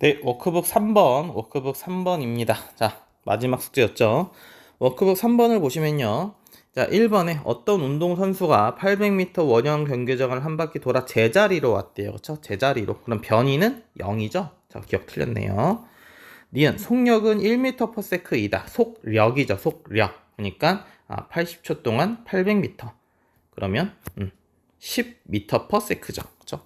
네, 워크북 3번입니다. 자, 마지막 숙제였죠. 워크북 3번을 보시면요. 자, 1번에 어떤 운동선수가 800m 원형 경기장을 한 바퀴 돌아 제자리로 왔대요. 그쵸? 제자리로. 그럼 변이는 0이죠? 자, 기억 틀렸네요. 니은, 속력은 1m/s이다. 속력이죠, 속력. 그러니까 80초 동안 800m. 그러면 10m/s죠. 그쵸?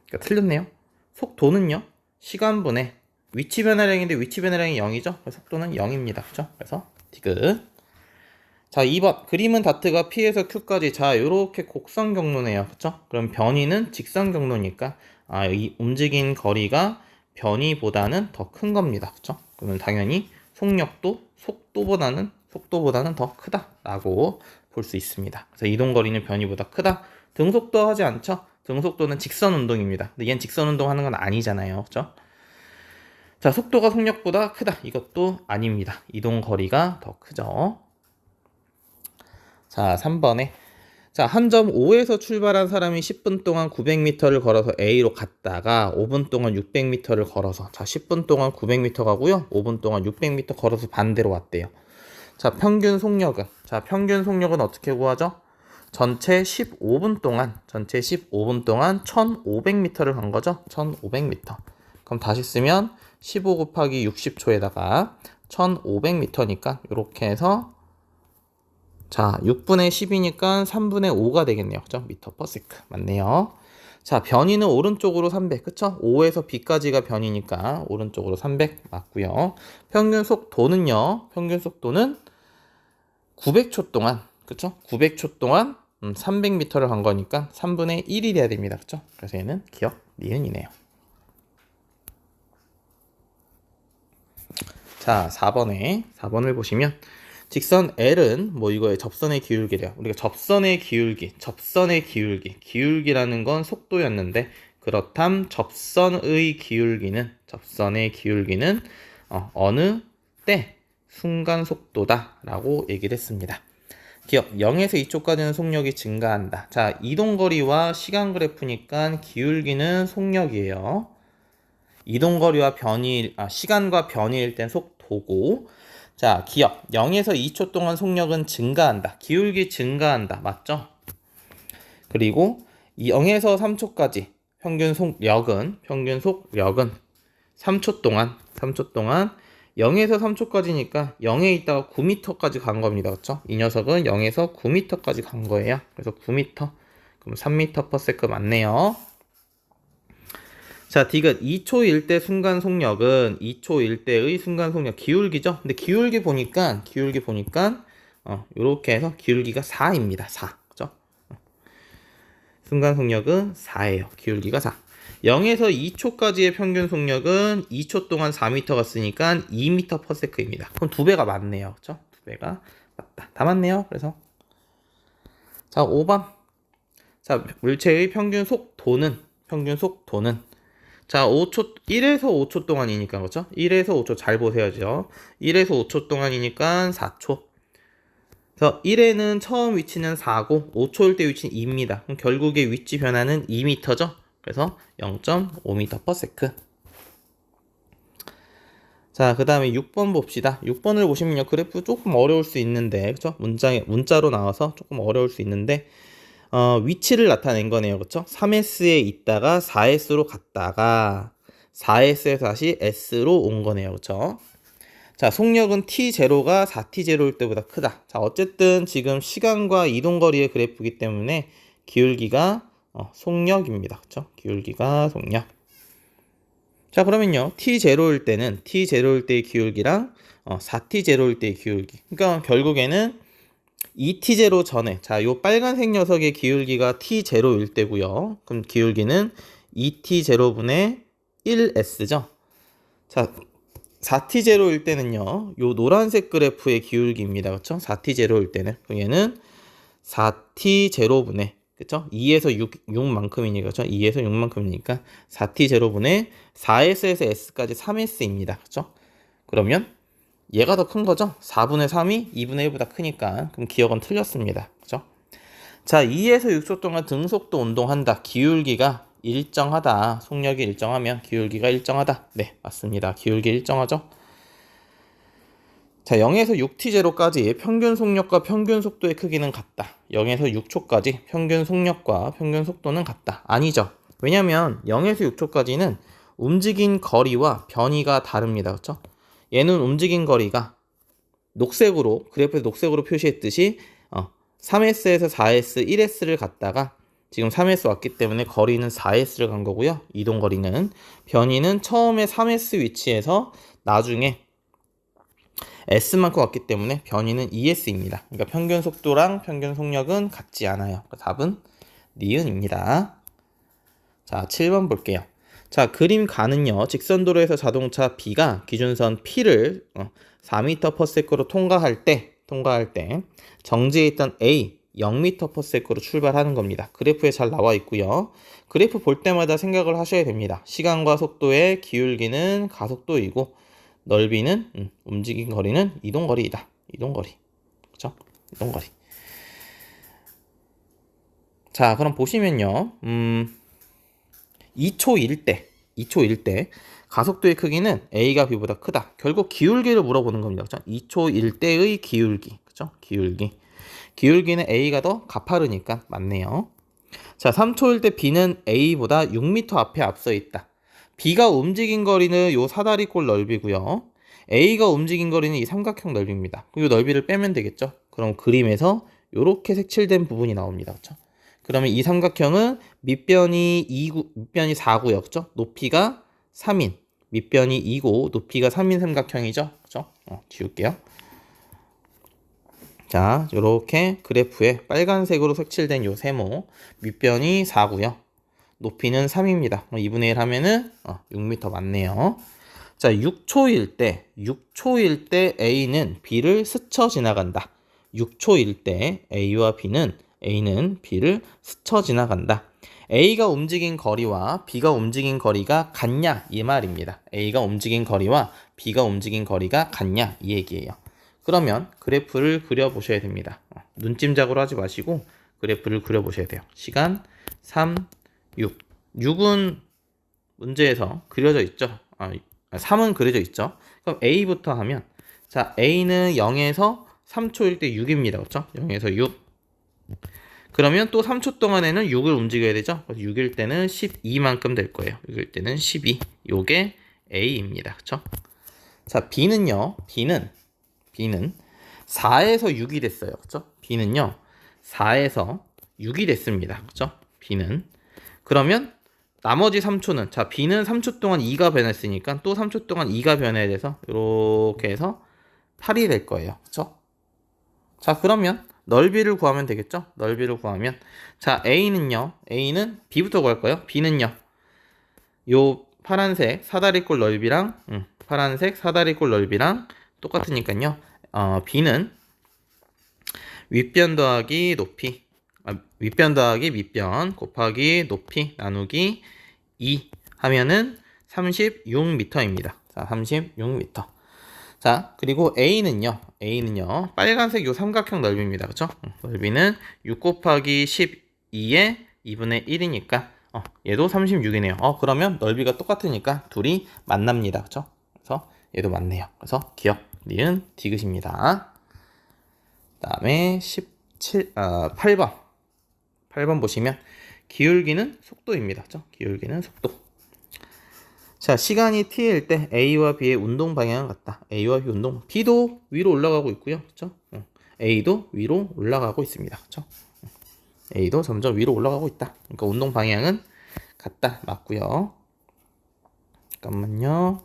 그러니까 틀렸네요. 속도는요? 시간분의 위치 변화량인데 위치 변화량이 0이죠? 속도는 0입니다. 그죠? 그래서 디귿. 자, 2번. 그림은 다트가 P에서 Q까지. 자, 요렇게 곡선 경로네요. 그쵸? 그럼 변이는 직선 경로니까 이 움직인 거리가 변이보다는 더 큰 겁니다. 그쵸? 그러면 당연히 속력도 속도보다는 더 크다라고 볼 수 있습니다. 그래서 이동거리는 변이보다 크다. 등속도 하지 않죠? 등속도는 직선 운동입니다. 근데 얘는 직선 운동 하는 건 아니잖아요. 그죠? 자, 속도가 속력보다 크다. 이것도 아닙니다. 이동 거리가 더 크죠. 자, 3번에. 자, 한 점 O에서 출발한 사람이 10분 동안 900m를 걸어서 A로 갔다가 5분 동안 600m를 걸어서, 자, 10분 동안 900m 가고요. 5분 동안 600m 걸어서 반대로 왔대요. 자, 평균 속력은 어떻게 구하죠? 전체 15분 동안 1500m를 간 거죠. 1500m. 그럼 다시 쓰면 15 곱하기 60초에다가 1500m니까 이렇게 해서, 자, 6분의 10이니까 3분의 5가 되겠네요. 그죠? 미터 퍼 세크. 맞네요. 자, 변이는 오른쪽으로 300. 그쵸? O에서 B까지가 변이니까 오른쪽으로 300 맞고요. 평균 속도는요. 평균 속도는 900초 동안, 그쵸? 900초 동안 300m를 간 거니까 3분의 1이 돼야 됩니다. 그쵸? 그래서 얘는 기억 니은이네요. 자, 4번을 보시면 직선 L은 뭐 이거의 접선의 기울기래요. 우리가 접선의 기울기라는 건 속도였는데, 그렇담 접선의 기울기는 어느 때 순간 속도다라고 얘기를 했습니다. 기억 0에서 2초까지는 속력이 증가한다. 자, 이동거리와 시간 그래프니까 기울기는 속력이에요. 이동거리와 시간과 변이일 땐 속도고. 자, 기억 0에서 2초 동안 속력은 증가한다. 기울기 증가한다. 맞죠? 그리고 0에서 3초까지 평균 속력은 3초 동안 0에서 3초까지니까 0에 있다가 9m까지 간 겁니다. 그렇죠? 이 녀석은 0에서 9m까지 간 거예요. 그래서 9m. 그럼 3m/s 맞네요. 자, 디귿 2초일 때 순간 속력은 2초일 때의 순간 속력 기울기죠. 근데 기울기 보니까 요렇게 해서 기울기가 4입니다. 4. 그죠? 순간 속력은 4예요. 기울기가 4. 0에서 2초까지의 평균 속력은 2초 동안 4m 갔으니까 2m/s입니다. 그럼 2배가 맞네요. 그죠? 2배가 맞다. 다 맞네요. 그래서 자, 5번. 자, 물체의 평균 속도는 자, 1에서 5초 동안이니까, 그렇죠? 1에서 5초 잘 보세요죠. 1에서 5초 동안이니까 4초. 그래서 1에는 처음 위치는 4고 5초일 때 위치는 2입니다. 그럼 결국의 위치 변화는 2m죠. 그래서 0.5m/s. 자, 그 다음에 6번 봅시다. 6번을 보시면요, 그래프 조금 어려울 수 있는데, 그쵸? 문자로 나와서 조금 어려울 수 있는데, 위치를 나타낸 거네요. 그쵸? 3S에 있다가 4S로 갔다가 4S에서 다시 S로 온 거네요. 그쵸? 자, 속력은 T0가 4T0일 때보다 크다. 자, 어쨌든 지금 시간과 이동거리의 그래프이기 때문에 기울기가 속력입니다. 그쵸? 기울기가 속력. 자, 그러면요, T0일 때의 기울기랑 4T0일 때의 기울기. 그러니까 결국에는 2t0 전에, 자, 요 빨간색 녀석의 기울기가 t0일 때고요. 그럼 기울기는 2t0분의 1s죠. 자, 4t0일 때는요, 요 노란색 그래프의 기울기입니다. 그쵸? 4t0일 때는. 얘는 4t0분의, 그쵸? 2에서 6만큼이니까, 그쵸? 2에서 6만큼이니까 4t0분의 4s에서 s까지 3s입니다. 그쵸? 그러면 얘가 더 큰 거죠? 4분의 3이 2분의 1보다 크니까. 그럼 기억은 틀렸습니다. 그죠? 자, 2에서 6초 동안 등속도 운동한다. 기울기가 일정하다. 속력이 일정하면 기울기가 일정하다. 네, 맞습니다. 기울기 일정하죠. 자, 0에서 6t0까지 평균 속력과 평균 속도의 크기는 같다. 0에서 6초까지 평균 속력과 평균 속도는 같다. 아니죠. 왜냐면 0에서 6초까지는 움직인 거리와 변이가 다릅니다. 그렇죠? 얘는 움직인 거리가 녹색으로, 그래프에서 녹색으로 표시했듯이 3S에서 4S, 1S를 갔다가 지금 3S 왔기 때문에 거리는 4S를 간 거고요. 이동 거리는. 변이는 처음에 3S 위치에서 나중에 S만큼 왔기 때문에 변이는 2S입니다. 그러니까 평균 속도랑 평균 속력은 같지 않아요. 답은 니은입니다. 자, 7번 볼게요. 자, 그림 가는요. 직선도로에서 자동차 B가 기준선 P를 4m/s로 통과할 때 정지해 있던 A 0m/s로 출발하는 겁니다. 그래프에 잘 나와 있고요. 그래프 볼 때마다 생각을 하셔야 됩니다. 시간과 속도의 기울기는 가속도이고 넓이는 움직인 거리는 이동거리이다. 이동거리. 그렇죠? 이동거리. 자, 그럼 보시면요. 2초일 때 가속도의 크기는 A가 B보다 크다. 결국 기울기를 물어보는 겁니다. 그렇죠? 2초일 때의 기울기. 그렇죠? 기울기는 A가 더 가파르니까 맞네요. 자, 3초일 때 B는 A보다 6m 앞에 앞서 있다. B가 움직인 거리는 요 사다리꼴 넓이고요. A가 움직인 거리는 이 삼각형 넓이입니다. 이 넓이를 빼면 되겠죠. 그럼 그림에서 이렇게 색칠된 부분이 나옵니다. 그렇죠? 그러면 이 삼각형은 밑변이 4고요. 그렇죠? 높이가 3인. 밑변이 2고 높이가 3인 삼각형이죠. 그렇죠? 지울게요. 자, 이렇게 그래프에 빨간색으로 색칠된 요 세모. 밑변이 4고요. 높이는 3입니다. 2분의 1 하면은 6m 맞네요. 자, 6초일 때 A는 B를 스쳐 지나간다. 6초일 때 A와 A는 B를 스쳐 지나간다. A가 움직인 거리와 B가 움직인 거리가 같냐 이 말입니다. A가 움직인 거리와 B가 움직인 거리가 같냐 이 얘기예요. 그러면 그래프를 그려보셔야 됩니다. 눈찜작으로 하지 마시고 그래프를 그려보셔야 돼요. 시간 3, 6. 6은 문제에서 그려져 있죠. 3은 그려져 있죠. 그럼 A부터 하면 자, A는 0에서 3초일 때 6입니다. 그렇죠? 0에서 6. 그러면 또 3초 동안에는 6을 움직여야 되죠. 그래서 6일 때는 12만큼 될 거예요. 6일 때는 12. 요게 A입니다. 그렇죠? 자, B는요. B는 4에서 6이 됐어요. 그렇죠? B는요. 4에서 6이 됐습니다. 그렇죠? B는. 그러면 나머지 3초는 자, B는 3초 동안 2가 변했으니까 또 3초 동안 2가 변해야 돼서 이렇게 해서 8이 될 거예요. 그렇죠? 자, 그러면 넓이를 구하면 되겠죠? 넓이를 구하면 자, A는 B부터 구할까요? B는요. 요 파란색 사다리꼴 넓이랑 똑같으니까요. B는 윗변 더하기 높이 윗변 더하기 밑변 곱하기 높이 나누기 2 하면은 36m입니다. 자, 36m. 자, 그리고 A는요. 빨간색 요 삼각형 넓이입니다. 그렇죠? 넓이는 6 곱하기 12의 2분의 1이니까 얘도 36이네요. 그러면 넓이가 똑같으니까 둘이 만납니다. 그렇죠? 그래서 얘도 맞네요. 그래서 기억 니은 디귿입니다. 그다음에 8번 보시면 기울기는 속도입니다. 그렇죠? 기울기는 속도. 자, 시간이 t일 때 A와 B의 운동 방향은 같다. A와 B 운동. B도 위로 올라가고 있고요. 그렇죠? A도 위로 올라가고 있습니다. 그렇죠? A도 점점 위로 올라가고 있다. 그러니까 운동 방향은 같다. 맞고요. 잠깐만요.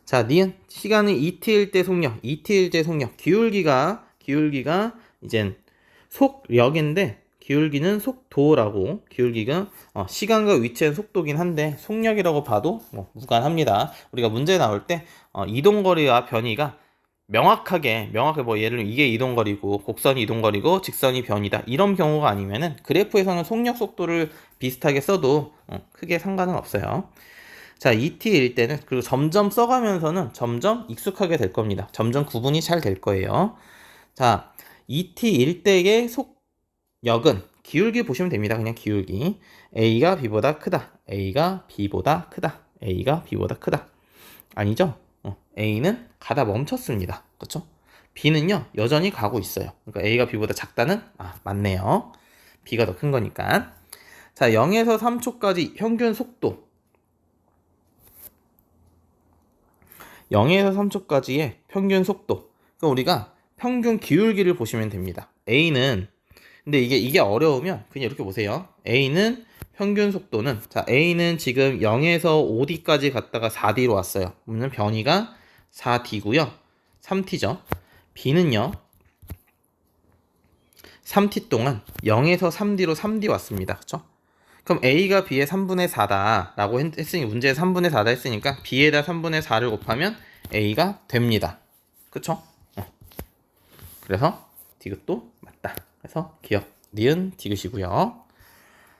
자, 니은 시간은 2t일 때 속력. 기울기가 이젠 속력인데 기울기는 속도라고. 기울기가 시간과 위치의 속도긴 한데 속력이라고 봐도 무관합니다. 우리가 문제 나올 때 이동거리와 변이가 명확하게 뭐 예를 들면 이게 이동거리고 곡선이 이동거리고 직선이 변이다 이런 경우가 아니면은 그래프에서는 속력 속도를 비슷하게 써도 크게 상관은 없어요. 자, 2t일 때는 그리고 점점 써가면서는 점점 익숙하게 될 겁니다. 점점 구분이 잘 될 거예요. 자, 2t일 때의 역은 기울기 보시면 됩니다. 그냥 기울기. A가 B보다 크다. A가 B보다 크다. A가 B보다 크다. 아니죠? A는 가다 멈췄습니다. 그렇죠? B는요, 여전히 가고 있어요. 그러니까 A가 B보다 작다는, 맞네요. B가 더 큰 거니까. 자, 0에서 3초까지 평균 속도. 0에서 3초까지의 평균 속도. 그러니까 우리가 평균 기울기를 보시면 됩니다. A는, 근데 이게 어려우면 그냥 이렇게 보세요. A는 평균 속도는, 자, A는 지금 0에서 5D까지 갔다가 4D로 왔어요. 그러면 변이가 4D고요. 3T죠. B는요, 3T 동안 0에서 3D로 3D 왔습니다. 그쵸? 그럼 A가 B의 3분의 4다 라고 했으니, 문제에 3분의 4다 했으니까 B에다 3분의 4를 곱하면 A가 됩니다. 그쵸? 그래서 디귿도 맞다. 그래서 기억, 니은 디귿이고요.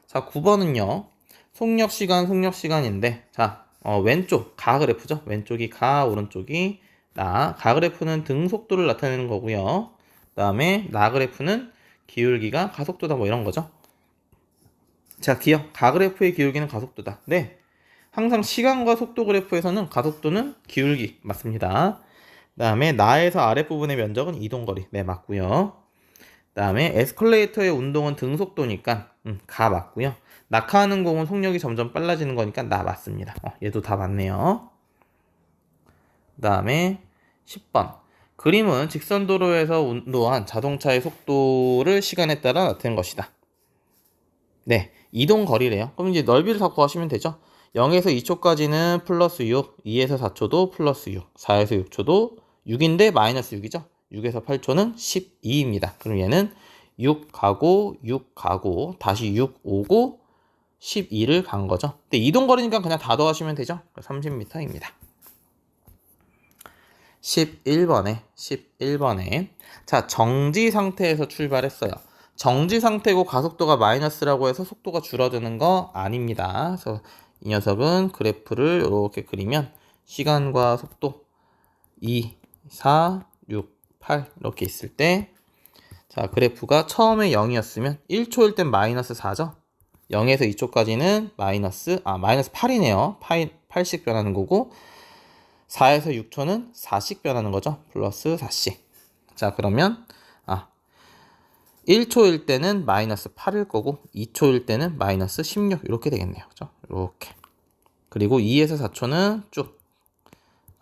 자, 9번은요. 속력시간인데, 자, 왼쪽 가 그래프죠. 왼쪽이 가, 오른쪽이 나. 가 그래프는 등속도를 나타내는 거고요. 그 다음에 나 그래프는 기울기가 가속도다, 뭐 이런 거죠. 자, 기억, 가 그래프의 기울기는 가속도다. 네, 항상 시간과 속도 그래프에서는 가속도는 기울기 맞습니다. 그 다음에 나에서 아랫부분의 면적은 이동거리. 네, 맞고요. 그 다음에 에스컬레이터의 운동은 등속도니까 가 맞고요. 낙하하는 공은 속력이 점점 빨라지는 거니까 나 맞습니다. 얘도 다 맞네요. 그 다음에 10번. 그림은 직선도로에서 운동한 자동차의 속도를 시간에 따라 나타낸 것이다. 네, 이동거리래요. 그럼 이제 넓이를 다 구하시면 되죠. 0에서 2초까지는 플러스 6, 2에서 4초도 플러스 6, 4에서 6초도 6인데 마이너스 6이죠. 6에서 8초는 12입니다. 그럼 얘는 6 가고 6 가고 다시 6 오고 12를 간 거죠. 근데 이동거리니까 그냥 다 더하시면 되죠. 30m입니다. 11번에 자, 정지 상태에서 출발했어요. 정지 상태고 가속도가 마이너스라고 해서 속도가 줄어드는 거 아닙니다. 그래서 이 녀석은 그래프를 이렇게 그리면 시간과 속도 2, 4, 6, 8 이렇게 있을 때, 자, 그래프가 처음에 0이었으면 1초일 땐 마이너스 4죠. 0에서 2초까지는 마이너스 8이네요. 8씩 변하는 거고, 4에서 6초는 4씩 변하는 거죠. 플러스 4씩. 자, 그러면 1초일 때는 마이너스 8일 거고 2초일 때는 마이너스 16 이렇게 되겠네요. 그죠? 이렇게. 그리고 2에서 4초는 쭉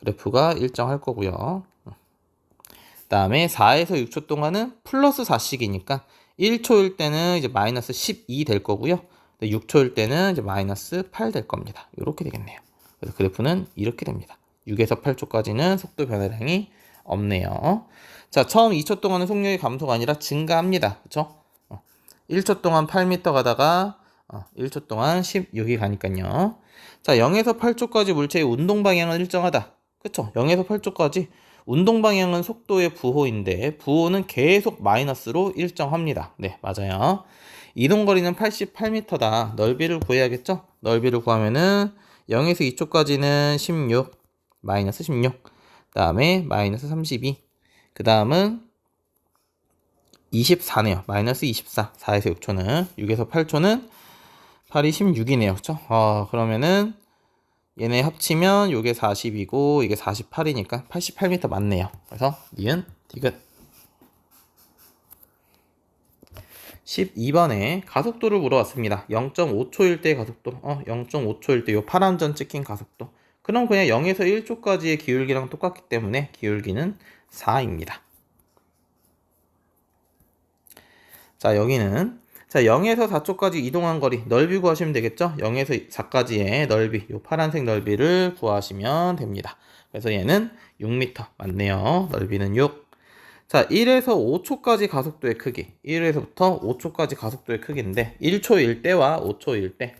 그래프가 일정할 거고요. 그 다음에 4에서 6초 동안은 플러스 4씩이니까 1초일 때는 이제 마이너스 12 될 거고요. 6초일 때는 이제 마이너스 8 될 겁니다. 이렇게 되겠네요. 그래서 그래프는 이렇게 됩니다. 6에서 8초까지는 속도 변화량이 없네요. 자, 처음 2초 동안은 속력이 감소가 아니라 증가합니다. 그쵸? 1초 동안 8m 가다가 1초 동안 16이 가니까요. 자, 0에서 8초까지 물체의 운동 방향은 일정하다. 그쵸? 0에서 8초까지 운동 방향은 속도의 부호인데 부호는 계속 마이너스로 일정합니다. 네, 맞아요. 이동 거리는 88m다. 넓이를 구해야겠죠? 넓이를 구하면은 0에서 2초까지는 16, 마이너스 16. 그 다음에 마이너스 32. 그 다음은 24네요. 마이너스 24. 4에서 6초는. 6에서 8초는 8이 16이네요. 그쵸? 그러면은 얘네 합치면 요게 40이고 이게 48이니까 88m 맞네요. 그래서 니은 디귿. 12번에 가속도를 물어봤습니다. 0.5초일 때 가속도. 0.5초일 때 요 파란 점 찍힌 가속도. 그럼 그냥 0에서 1초까지의 기울기랑 똑같기 때문에 기울기는 4입니다. 자, 여기는 0에서 4초까지 이동한 거리 넓이 구하시면 되겠죠? 0에서 4까지의 넓이, 요 파란색 넓이를 구하시면 됩니다. 그래서 얘는 6m 맞네요. 넓이는 6. 자, 1에서 5초까지 가속도의 크기. 1에서부터 5초까지 가속도의 크기인데 1초일 때와 5초일 때.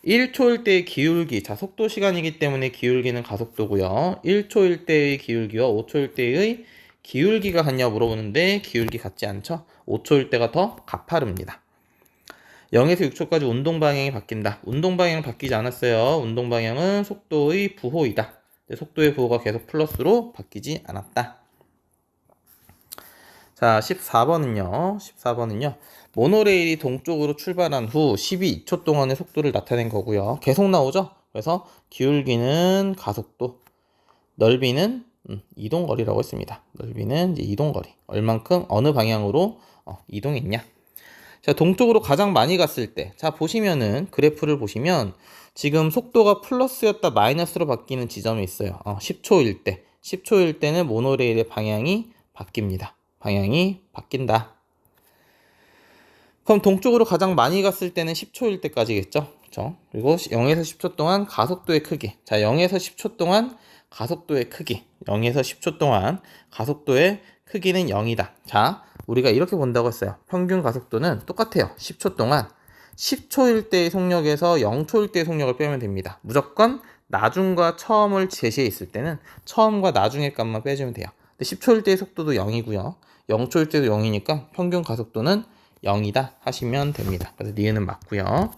1초일 때의 기울기, 자, 속도 시간이기 때문에 기울기는 가속도고요. 1초일 때의 기울기와 5초일 때의 기울기가 같냐 물어보는데 기울기 같지 않죠? 5초일 때가 더 가파릅니다. 0에서 6초까지 운동 방향이 바뀐다. 운동 방향은 바뀌지 않았어요. 운동 방향은 속도의 부호이다. 속도의 부호가 계속 플러스로 바뀌지 않았다. 자, 14번은요. 모노레일이 동쪽으로 출발한 후 12초 동안의 속도를 나타낸 거고요. 계속 나오죠? 그래서 기울기는 가속도, 넓이는 이동거리라고 했습니다. 넓이는 이제 이동거리. 얼만큼 어느 방향으로 이동했냐. 자, 동쪽으로 가장 많이 갔을 때, 자, 보시면은 그래프를 보시면 지금 속도가 플러스였다 마이너스로 바뀌는 지점이 있어요. 10초일 때. 10초일 때는 모노레일의 방향이 바뀝니다. 방향이 바뀐다. 그럼 동쪽으로 가장 많이 갔을 때는 10초일 때까지겠죠. 그렇죠? 그리고 0에서 10초 동안 가속도의 크기. 자, 0에서 10초 동안 가속도의 크기. 0에서 10초 동안 가속도의 크기는 0이다. 자, 우리가 이렇게 본다고 했어요. 평균 가속도는 똑같아요. 10초 동안 10초일 때의 속력에서 0초일 때의 속력을 빼면 됩니다. 무조건 나중과 처음을 제시해 있을 때는 처음과 나중의 값만 빼주면 돼요. 근데 10초일 때의 속도도 0이고요. 0초일 때도 0이니까 평균 가속도는 0이다 하시면 됩니다. 그래서 니은은 맞고요.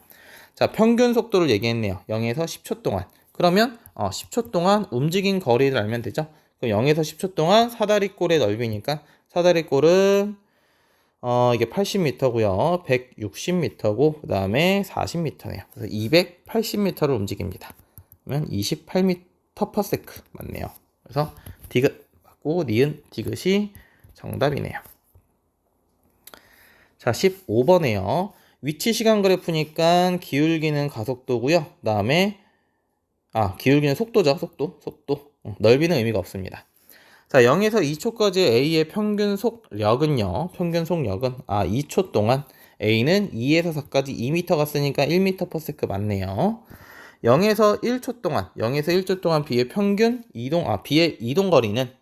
자, 평균 속도를 얘기했네요. 0에서 10초 동안. 그러면 10초 동안 움직인 거리를 알면 되죠. 그럼 0에서 10초 동안 사다리꼴의 넓이니까 사다리꼴은 이게 80m고요. 160m고 그 다음에 40m네요. 그래서 280m를 움직입니다. 그러면 28m/s 맞네요. 그래서 디귿 맞고 니은 디귿이 정답이네요. 자, 15번에요. 위치 시간 그래프니까 기울기는 가속도고요. 그 다음에 기울기는 속도죠. 속도. 넓이는 의미가 없습니다. 자, 0에서 2초까지 A의 평균 속력은요. 평균 속력은 2초 동안 A는 2에서 4까지 2m 갔으니까 1m/s 맞네요. 0에서 1초 동안 B의 평균 B의 이동 거리는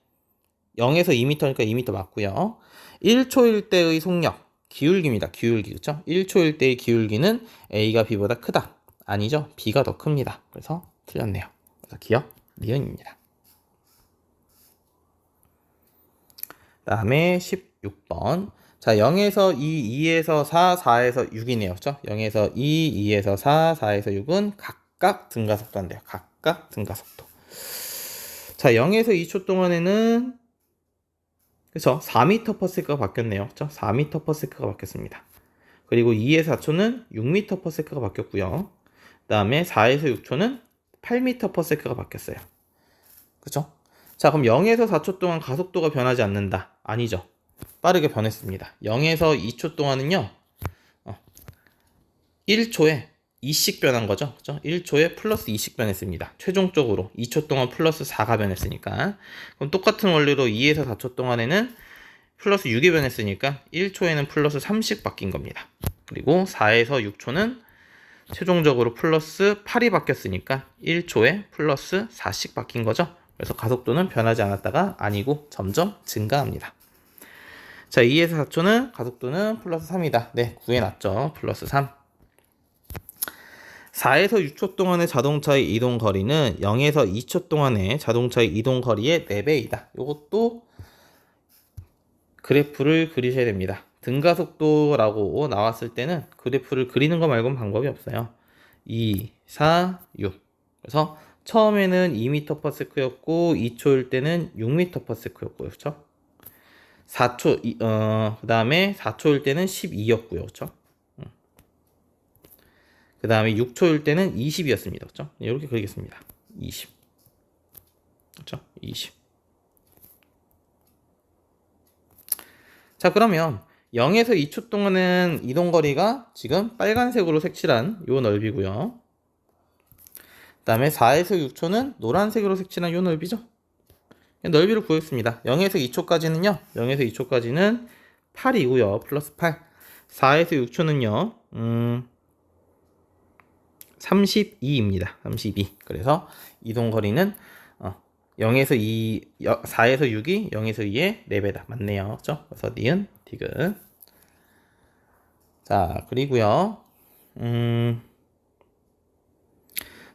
0에서 2m니까 2m 맞고요. 1초일 때의 속력, 기울기입니다. 기울기, 그렇죠? 1초일 때의 기울기는 A가 B보다 크다. 아니죠. B가 더 큽니다. 그래서 틀렸네요. 그래서 기억, 니은입니다. 다음에 16번. 자, 0에서 2, 2에서 4, 4에서 6이네요. 그렇죠? 0에서 2, 2에서 4, 4에서 6은 각각 등가속도인데요. 각각 등가속도. 자, 0에서 2초 동안에는 그래서 4m/s가 바뀌었네요. 그렇죠? 4m/s가 바뀌었습니다. 그리고 2에서 4초는 6m/s가 바뀌었고요. 그다음에 4에서 6초는 8m/s가 바뀌었어요. 그렇죠? 자, 그럼 0에서 4초 동안 가속도가 변하지 않는다. 아니죠. 빠르게 변했습니다. 0에서 2초 동안은요. 1초에 2씩 변한 거죠. 그렇죠? 1초에 플러스 2씩 변했습니다. 최종적으로 2초 동안 플러스 4가 변했으니까. 그럼 똑같은 원리로 2에서 4초 동안에는 플러스 6이 변했으니까 1초에는 플러스 3씩 바뀐 겁니다. 그리고 4에서 6초는 최종적으로 플러스 8이 바뀌었으니까 1초에 플러스 4씩 바뀐 거죠. 그래서 가속도는 변하지 않았다가 아니고 점점 증가합니다. 자, 2에서 4초는 가속도는 플러스 3이다. 네, 구해놨죠. 플러스 3. 4에서 6초 동안의 자동차의 이동 거리는 0에서 2초 동안의 자동차의 이동 거리의 4배이다. 이것도 그래프를 그리셔야 됩니다. 등가속도라고 나왔을 때는 그래프를 그리는 거 말고는 방법이 없어요. 2, 4, 6. 그래서 처음에는 2m/s였고 2초일 때는 6m/s였고요. 그렇죠? 4초 그 다음에 4초일 때는 12였고요. 그렇죠? 그 다음에 6초일 때는 20이었습니다. 그렇죠? 이렇게 그리겠습니다. 20. 그렇죠? 20. 자, 그러면 0에서 2초 동안은 이동거리가 지금 빨간색으로 색칠한 요 넓이고요. 그 다음에 4에서 6초는 노란색으로 색칠한 요 넓이죠. 넓이를 구했습니다. 0에서 2초까지는요. 0에서 2초까지는 8이고요. 플러스 8. 4에서 6초는요. 32입니다. 32. 그래서 이동거리는 0에서 2, 4에서 6이 0에서 2의 4배다. 맞네요. 그렇죠? 그래서 니은, 디귿. 자, 그리고요.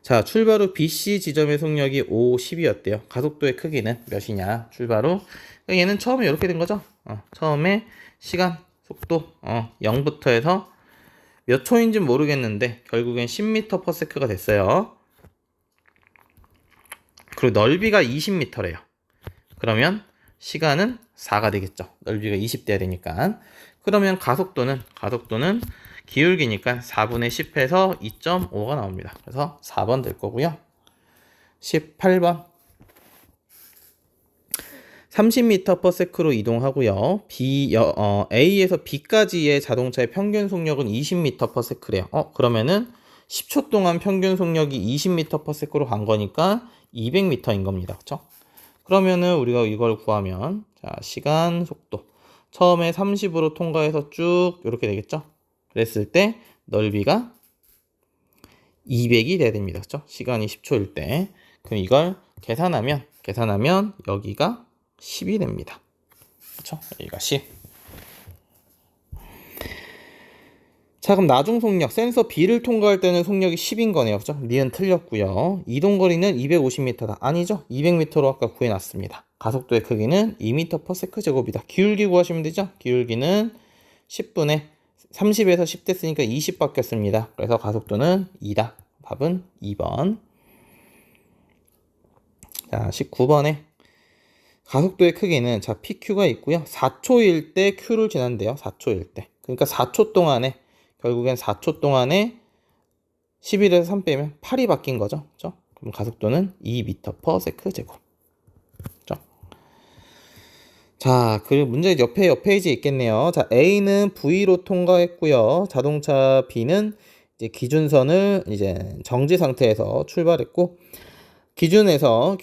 자, 출발 후 BC 지점의 속력이 5, 10이었대요. 가속도의 크기는 몇이냐? 출발 후. 얘는 처음에 이렇게 된 거죠? 처음에 시간, 속도 0부터 해서 몇 초인지는 모르겠는데 결국엔 10m/s가 됐어요. 그리고 넓이가 20m래요. 그러면 시간은 4가 되겠죠. 넓이가 20 돼야 되니까. 그러면 가속도는 기울기니까 4분의 10해서 2.5가 나옵니다. 그래서 4번 될 거고요. 18번 30m/s로 이동하고요. A에서 B까지의 자동차의 평균 속력은 20m/s래요. 그러면은 10초 동안 평균 속력이 20m/s로 간 거니까 200m인 겁니다. 그쵸? 그러면은 우리가 이걸 구하면, 자, 시간, 속도. 처음에 30으로 통과해서 쭉 이렇게 되겠죠? 그랬을 때 넓이가 200이 돼야 됩니다. 그쵸? 시간이 10초일 때. 그럼 이걸 계산하면 여기가 10이 됩니다. 그쵸? 여기가 10. 자, 그럼 나중 속력, 센서 B를 통과할 때는 속력이 10인 거네요. 그죠? 니은 틀렸고요. 이동거리는 250m다. 아니죠? 200m로 아까 구해놨습니다. 가속도의 크기는 2m/s 제곱이다. 기울기 구하시면 되죠? 기울기는 10분의 30에서 10 됐으니까 20 바뀌었습니다. 그래서 가속도는 2다. 답은 2번. 자, 19번에 가속도의 크기는, 자, PQ가 있고요. 4초일 때 Q를 지난대요. 4초일 때. 그러니까 4초 동안에, 결국엔 4초 동안에 11에서 3 빼면 8이 바뀐 거죠. 그렇죠? 그럼 가속도는 2m/s 제곱. 그렇죠? 자, 그 문제 옆 페이지에 있겠네요. 자, A는 V로 통과했고요. 자동차 B는 이제 기준선을 이제 정지 상태에서 출발했고, 기준에서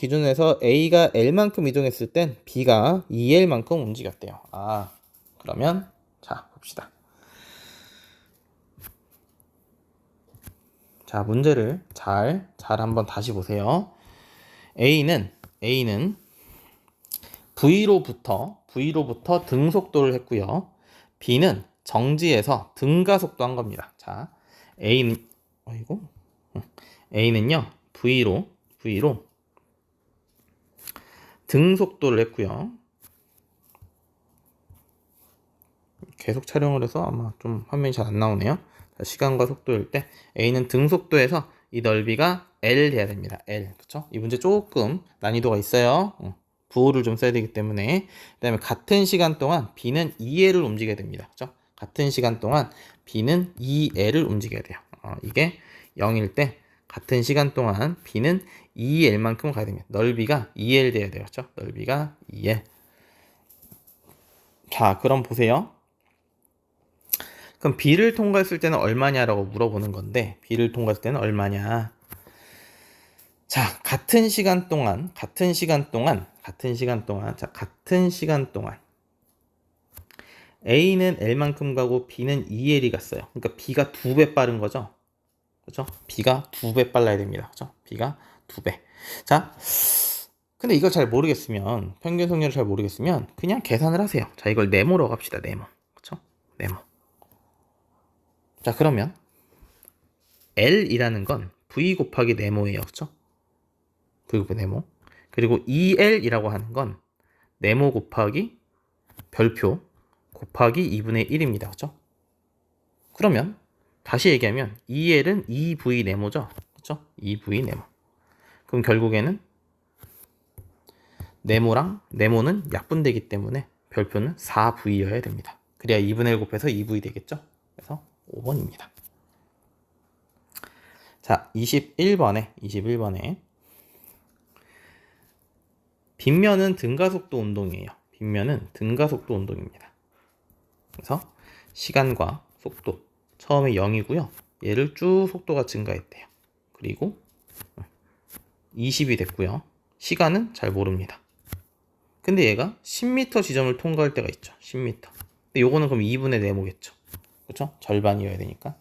A가 L만큼 이동했을 땐 B가 2L만큼 움직였대요. 그러면 자, 봅시다. 자, 문제를 잘 한번 다시 보세요. A는 V로부터 등속도를 했고요. B는 정지에서 등가속도 한 겁니다. 자, A는요, V로 등속도를 했고요. 계속 촬영을 해서 아마 좀 화면이 잘 안 나오네요. 시간과 속도일 때 A는 등속도에서 이 넓이가 L 돼야 됩니다. L. 그쵸? 이 문제 조금 난이도가 있어요. 부호를 좀 써야 되기 때문에. 그 다음에 같은 시간 동안 B는 2L을 움직여야 됩니다. 그쵸? 같은 시간 동안 B는 2L을 움직여야 돼요. 이게 0일 때 같은 시간 동안 B는 2L만큼 가야 됩니다. 넓이가 2L 돼야 돼요. 그쵸? 넓이가 2L. 자, 그럼 보세요. 그럼 B를 통과했을 때는 얼마냐라고 물어보는 건데, B를 통과했을 때는 얼마냐? 자, 같은 시간 동안 A는 L만큼 가고 B는 2L이 갔어요. 그러니까 B가 2배 빠른 거죠. 그렇죠? B가 2배 빨라야 됩니다. 그렇죠? B가 2배. 자, 근데 이걸 잘 모르겠으면, 평균 속력을 잘 모르겠으면 그냥 계산을 하세요. 자, 이걸 네모로 갑시다. 네모. 그렇죠? 네모. 자, 그러면 L이라는 건 V 곱하기 네모예요. 그렇죠? V 곱하기 네모. 그리고 2L이라고 하는 건 네모 곱하기 별표 곱하기 2분의 1입니다. 그렇죠? 그러면 다시 얘기하면 2L은 2V 네모죠. 그렇죠? 2V 네모. 그럼 결국에는 네모는 약분되기 때문에 별표는 4V여야 됩니다. 그래야 2분의 1 곱해서 2V 되겠죠? 그래서 5번입니다. 자, 21번에 빗면은 등가속도 운동이에요. 빗면은 등가속도 운동입니다. 그래서 시간과 속도, 처음에 0이고요. 얘를 쭉 속도가 증가했대요. 그리고 20이 됐고요. 시간은 잘 모릅니다. 근데 얘가 10m 지점을 통과할 때가 있죠. 10m. 근데 요거는 그럼 2분의 네모겠죠. 그렇죠? 절반이어야 되니까.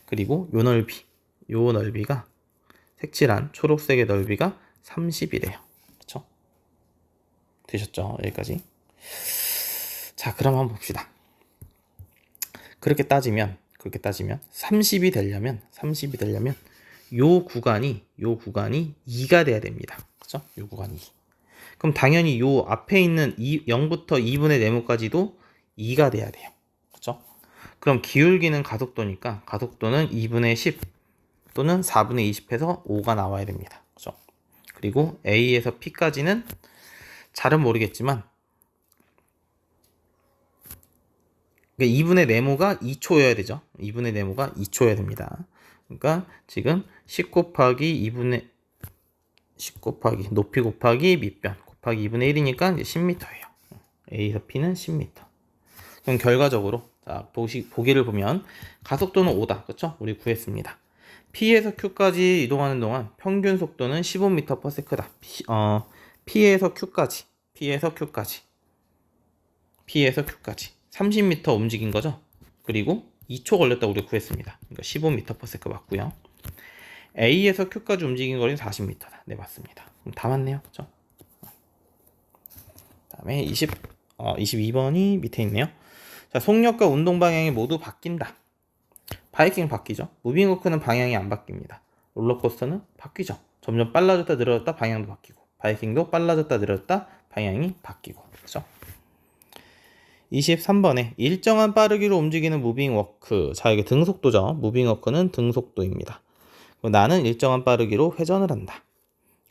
그리고 요 넓이가 색칠한 초록색의 넓이가 30이래요. 그렇죠? 되셨죠? 여기까지. 자, 그럼 한번 봅시다. 그렇게 따지면 30이 되려면 요 구간이 2가 돼야 됩니다. 그렇죠? 요 구간이 2. 그럼 당연히 요 앞에 있는 0부터 2분의 네모까지도 2가 돼야 돼요. 그렇죠? 그럼 기울기는 가속도니까 가속도는 2분의 10 또는 4분의 20 해서 5가 나와야 됩니다. 그렇죠? 그리고 A에서 P까지는 잘은 모르겠지만 그러니까 2분의 네모가 2초여야 되죠. 2분의 네모가 2초여야 됩니다. 그러니까 지금 10 곱하기 2분의 10 곱하기 높이 곱하기 밑변 곱하기 2분의 1이니까 이제 10m예요. A에서 P는 10m. 그럼 결과적으로 자, 보기를 보면 가속도는 5다. 그렇죠? 우리 구했습니다. P에서 Q까지 이동하는 동안 평균 속도는 15m/s다. P에서 Q까지 30m 움직인 거죠. 그리고 2초 걸렸다고 우리 구했습니다. 그러니까 15m/s 맞고요. A에서 Q까지 움직인 거리는 40m다. 네, 맞습니다. 그럼 다 맞네요. 그렇죠? 다음에 22번이 밑에 있네요. 자, 속력과 운동 방향이 모두 바뀐다. 바이킹 바뀌죠. 무빙워크는 방향이 안 바뀝니다. 롤러코스터는 바뀌죠. 점점 빨라졌다 늘어졌다 방향도 바뀌고, 바이킹도 빨라졌다 늘어졌다 방향이 바뀌고. 그렇죠? 23번에 일정한 빠르기로 움직이는 무빙워크. 자, 이게 등속도죠. 무빙워크는 등속도입니다. 나는 일정한 빠르기로 회전을 한다.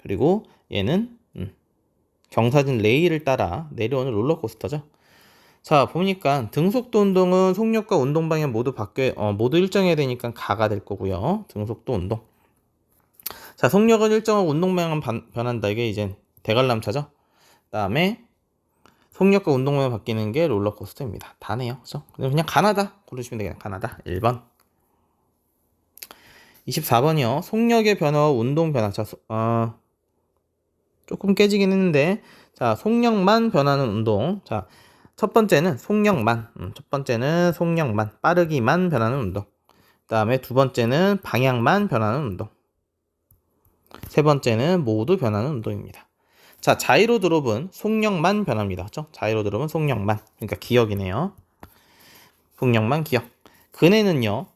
그리고 얘는 경사진 레일을 따라 내려오는 롤러코스터죠. 자, 보니까 등속도 운동은 속력과 운동 방향 모두 일정해야 되니까 가가 될 거고요. 등속도 운동. 자, 속력은 일정하고 운동 방향은 변한다. 이게 이제 대관람차죠. 그다음에 속력과 운동 방향 바뀌는 게 롤러코스터입니다. 다네요. 그죠? 그냥 가나다 고르시면 되겠네요. 가나다. 1번. 24번이요. 속력의 변화와 운동 변화. 자, 조금 깨지긴 했는데, 자, 속력만 변하는 운동. 자, 첫 번째는 속력만. 빠르기만 변하는 운동. 그 다음에 두 번째는 방향만 변하는 운동. 세 번째는 모두 변하는 운동입니다. 자, 자이로 드롭은 속력만 변합니다. 그렇죠? 자이로 드롭은 속력만. 그러니까 기억이네요. 속력만 기억. 그네는요.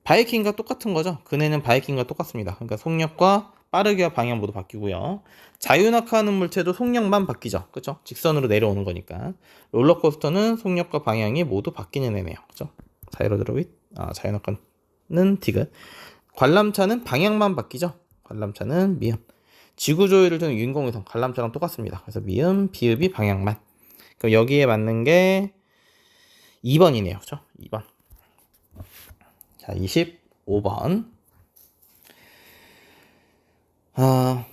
바이킹과 똑같은 거죠. 그네는 바이킹과 똑같습니다. 그러니까 속력과 빠르기와 방향 모두 바뀌고요. 자유낙하하는 물체도 속력만 바뀌죠. 그렇죠? 직선으로 내려오는 거니까. 롤러코스터는 속력과 방향이 모두 바뀌는 애네요. 그렇죠? 자유낙하는 디귿. 관람차는 방향만 바뀌죠. 관람차는 미음. 지구조이를 두는 유인공위성 관람차랑 똑같습니다. 그래서 미음, 비읍이 방향만. 그럼 여기에 맞는 게 2번이네요. 그렇죠? 2번. 자, 25번.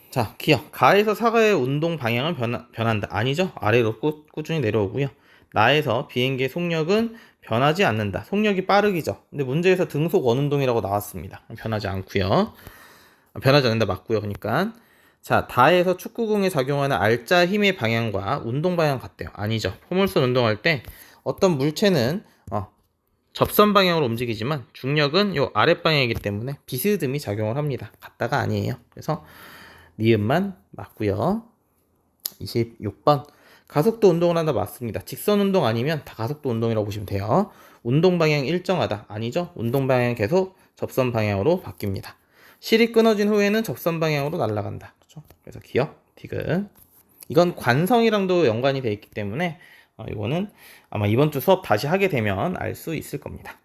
자, 기억. 가에서 사가의 운동 방향은 변한다. 아니죠? 아래로 꾸준히 내려오고요. 나에서 비행기의 속력은 변하지 않는다. 속력이 빠르기죠. 근데 문제에서 등속 원운동이라고 나왔습니다. 변하지 않고요. 변하지 않는다 맞고요. 그러니까 자, 다에서 축구공에 작용하는 알짜 힘의 방향과 운동 방향 같대요. 아니죠. 포물선 운동할 때 어떤 물체는 접선 방향으로 움직이지만 중력은 요 아랫방향이기 때문에 비스듬히 작용을 합니다. 같다가 아니에요. 그래서 니은만 맞고요. 26번. 가속도 운동을 한다 맞습니다. 직선 운동 아니면 다 가속도 운동이라고 보시면 돼요. 운동 방향 일정하다. 아니죠. 운동 방향 계속 접선 방향으로 바뀝니다. 실이 끊어진 후에는 접선 방향으로 날아간다. 그렇죠? 그래서 기억, 디귿. 이건 관성이랑도 연관이 되어 있기 때문에 이거는 아마 이번 주 수업 다시 하게 되면 알 수 있을 겁니다.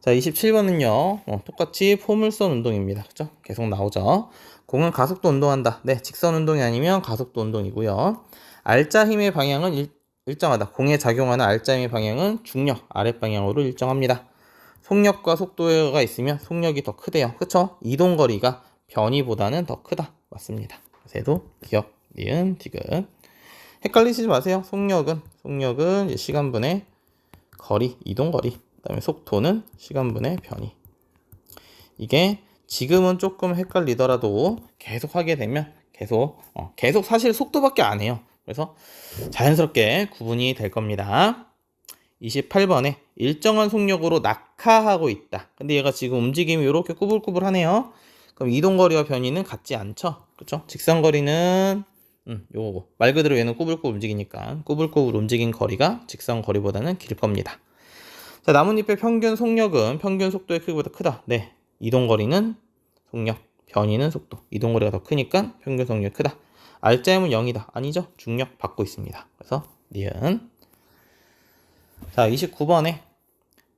자, 27번은요. 똑같이 포물선 운동입니다. 그죠? 계속 나오죠. 공은 가속도 운동한다. 네, 직선 운동이 아니면 가속도 운동이고요. 알짜 힘의 방향은 일정하다. 공에 작용하는 알짜 힘의 방향은 중력, 아랫방향으로 일정합니다. 속력과 속도가 있으면 속력이 더 크대요. 그쵸? 이동거리가 변이보다는 더 크다. 맞습니다. 그래도 기억, 니은, 디귿. 헷갈리시지 마세요. 속력은 이제 시간분의 거리, 이동거리. 그 다음에 속도는 시간분의 변이. 이게 지금은 조금 헷갈리더라도 계속 하게 되면 계속 사실 속도밖에 안 해요. 그래서 자연스럽게 구분이 될 겁니다. 28번에 일정한 속력으로 낙하하고 있다. 근데 얘가 지금 움직임이 이렇게 꾸불꾸불하네요. 그럼 이동거리와 변이는 같지 않죠? 그렇죠? 직선거리는 요거 말 그대로 얘는 꾸불꾸불 움직이니까 꾸불꾸불 움직인 거리가 직선거리보다는 길 겁니다. 자, 나뭇잎의 평균 속력은 평균 속도의 크기보다 크다. 네, 이동거리는 속력, 변이는 속도. 이동거리가 더 크니까 평균 속력이 크다. 알짜임은 0이다. 아니죠? 중력 받고 있습니다. 그래서 니은. 자, 29번에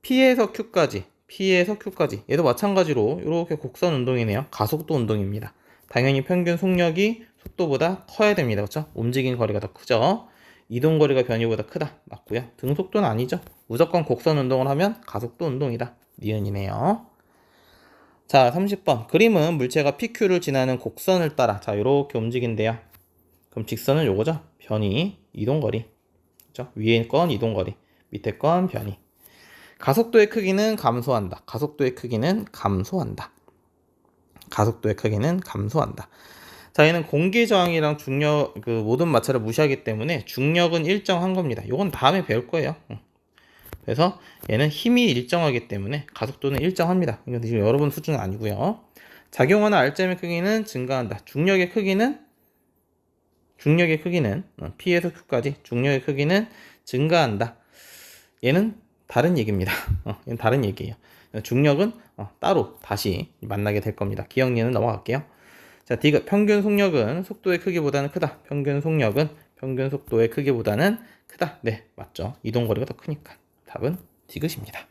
P에서 Q까지 얘도 마찬가지로 이렇게 곡선 운동이네요. 가속도 운동입니다. 당연히 평균 속력이 속도보다 커야 됩니다. 그렇죠? 움직인 거리가 더 크죠. 이동거리가 변이보다 크다. 맞고요. 등속도는 아니죠. 무조건 곡선 운동을 하면 가속도 운동이다. 니은이네요. 자, 30번. 그림은 물체가 PQ를 지나는 곡선을 따라 자, 이렇게 움직인대요. 그럼 직선은 요거죠. 변이, 이동거리. 그죠? 위에 건 이동거리, 밑에 건 변이. 가속도의 크기는 감소한다. 가속도의 크기는 감소한다. 가속도의 크기는 감소한다. 자, 얘는 공기 저항이랑 중력, 그 모든 마찰을 무시하기 때문에 중력은 일정한 겁니다. 이건 다음에 배울 거예요. 그래서 얘는 힘이 일정하기 때문에 가속도는 일정합니다. 이건 지금 여러분 수준은 아니고요. 작용하는 알점의 크기는 증가한다. 중력의 크기는 P에서 Q까지 중력의 크기는 증가한다. 얘는 다른 얘기입니다. 얘는 다른 얘기예요. 중력은 따로 다시 만나게 될 겁니다. 기억리는 넘어갈게요. 자, D가 평균 속력은 속도의 크기보다는 크다. 평균 속력은 평균 속도의 크기보다는 크다. 네, 맞죠. 이동거리가 더 크니까. 답은 디귿입니다.